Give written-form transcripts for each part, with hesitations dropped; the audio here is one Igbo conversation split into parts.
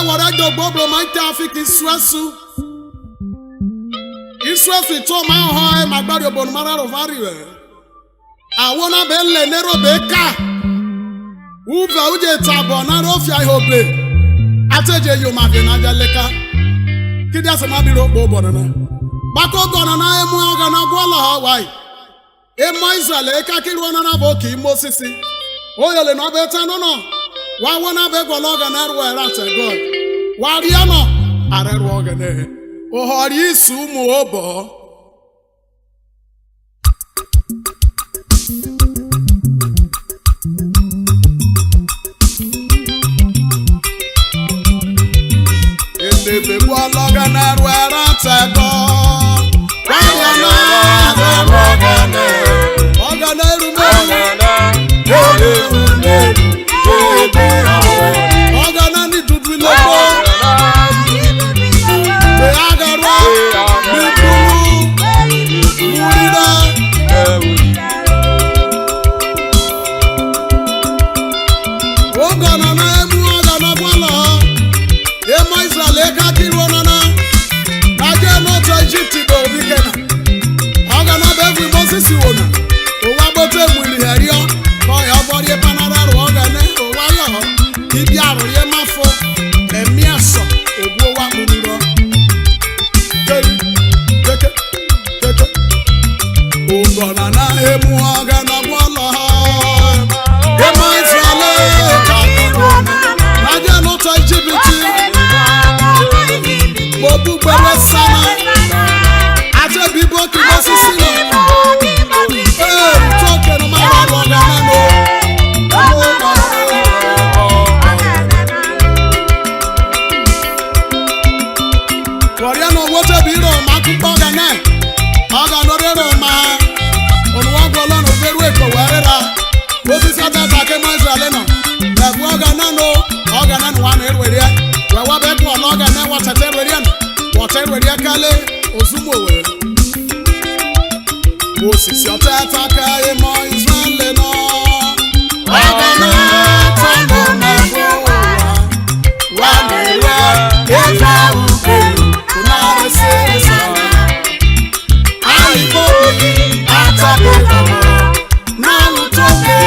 wara do gbogbo ma nta fi ki suasu isuasu to ma ho e ma gbari obon mara ro vari we awona be le nero be ka uva uje tabo na ro fi ayobe ateje yo ma fi na jaleka kidi ase ma bi ro gbogbo na bako gona na emu aga na gwala ha wai e mo Israel e ka kiri wona na bo ki Moses o yele no be ta no no wa wona be gwala ga na ro era te God wa ri no are ro ga ne o hori isu mu obo ebe gwala ga na ro era te God wa na ro ga ne o ga na ru mo Ogana ni dudu lobo Be agaro Murida Ogana na emu ogana bwala Ema Israel eka kiro nana Naje no to Egypt do bigena Ogana bevu Moses wona Owa bote mwili herio Koya bori panara ogane owayo Ibi aroye mafo emi aso ogbo wa muniro keke ogona na emu aga na gwala ema Israel ka na je no to Egypt bobu gbere sana ate bibo ki Moses no toke no ma ro ogana no Moses your tata kai mo Israel no ogana tano na wa mewa efa ukelu kunare sesa ai bobi atabe na lutoke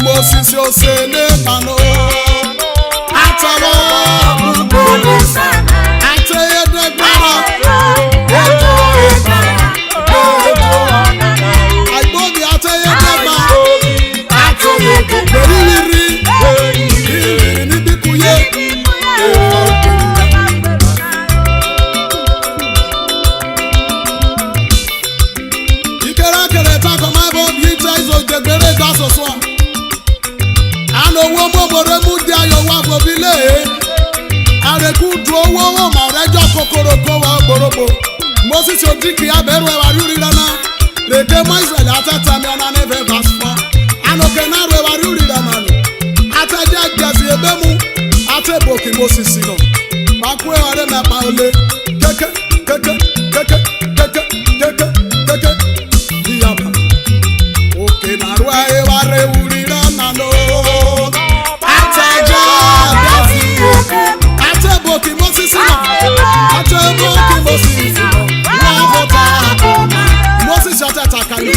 Moses yo se ne pano atawo bubolo ateye de gbara eto agbobi ateye de gba ateye de beriri ni bikuye ikera kere ta ko ma bo bi taizo de gbere da so so owó mọ́mọ́rẹ́ mú di ayọ̀ wá gbòbílé àrèkú du owó wọn mà rẹ́jọ́ kòkòrò kó wá gbòrògbò Moses odiki abẹ́rù ẹwà rírí lọ́nà lèdè mọ́ Israẹli àtẹ́tẹ́ mi ọ̀nà nífẹ̀ẹ́ fàṣfọ́ ànòkè náà rẹ̀ wà rírí lọ́nà nù àtẹ́jẹ́ gẹ̀ẹ́sì ebé mu àtẹ́bòkì Moses nù pàkó ẹwà rẹ̀ mẹ́pa olè kéké ìyàbà òkè nàró ẹwà rẹ̀ wúrí lọ́nà nù. Ateboki Moses no Moses atata kayo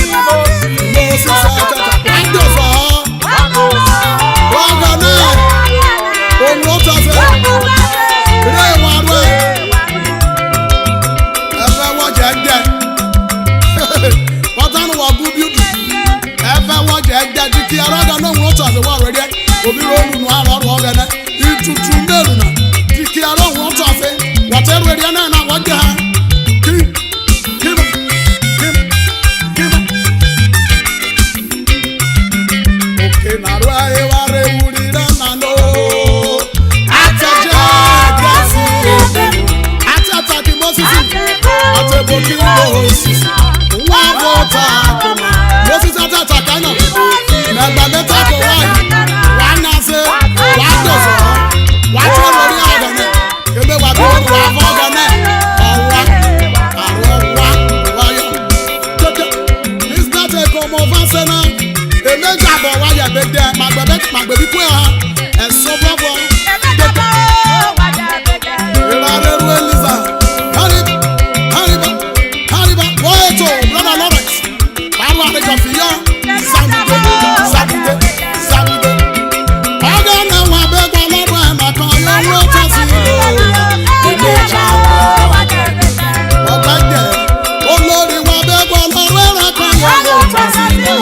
Moses atata andofa wagana onota fe re warwe ebe na waja. Okay, na ruai ware urira na no. Ataja gasi. Atata ki Moses. Atebo ki Moses. Wa vota koma. Moses atata kana. Na gba meta ko wa. Wa na se. Wa doso. Wa che lori agane. Kebe wa bi wa fo agane. Owa. Aro wa yo. This not a come over sena. Emeja bo wa ya be de magbe bi ku ha. Eso bobo. Eba ru Eliza. Hariba. Boy to brother Lawrence. Bawa de Jofia. Sabude. Aga na wa be gwa lọ́rọ̀ e ma kan yo wo to si o. Emeja wa de be de. Oba de. Olórí wa be gwa lọ́rọ̀ e ra kan yo wo to si o.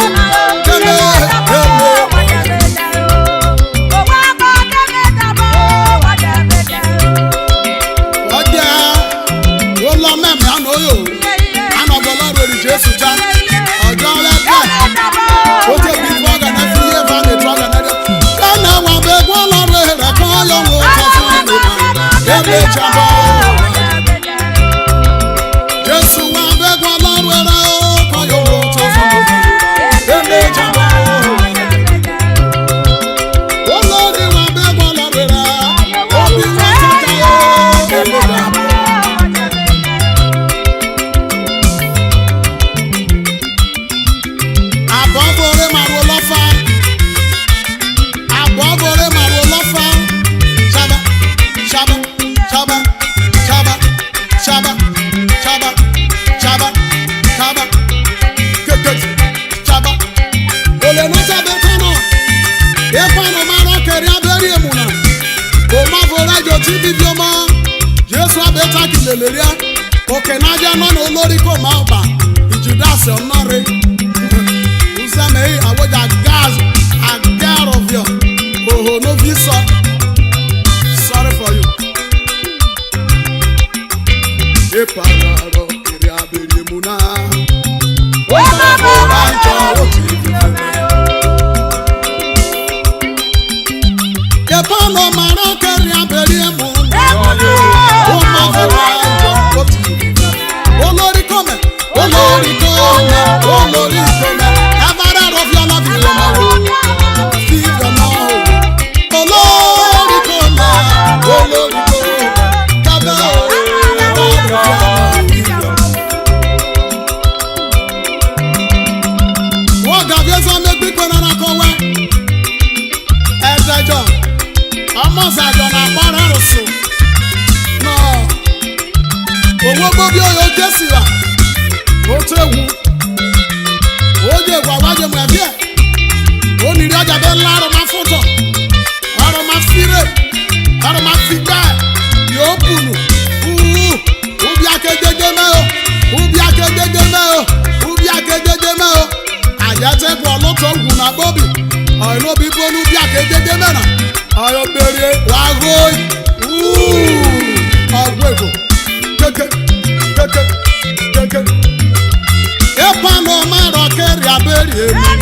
Okay, na ja no olórí ko ma ba. Ijudase onore. Usame awoja gas agar of you. Oh no visa. Sorry for you. Epararo kiri abere muna. O ma bo rancho oti. Epano mara kiri abere muna. O ma bo rancho oti. Olórí come. Abara of your love you know. Steve your love. Olórí come. Kaba. Wo gavye so me gbe kona na ko wa. Ezejo. Omo sajo na para roso. No. Owo gbobi oyo Jesiwa. Otewu. Oje gwa waje mu abie. Oniri aja be laro ma foto. Aro ma fire. Aro ma figa. Yo bunu. Ubi akejeje me o. Ubi akejeje me o. Ajate gbo loto wu na bobi. Oilo bi bonu bi akejeje me na. Ayo bere wa go. Agwego. Keke. Epano maro keri aberi emu.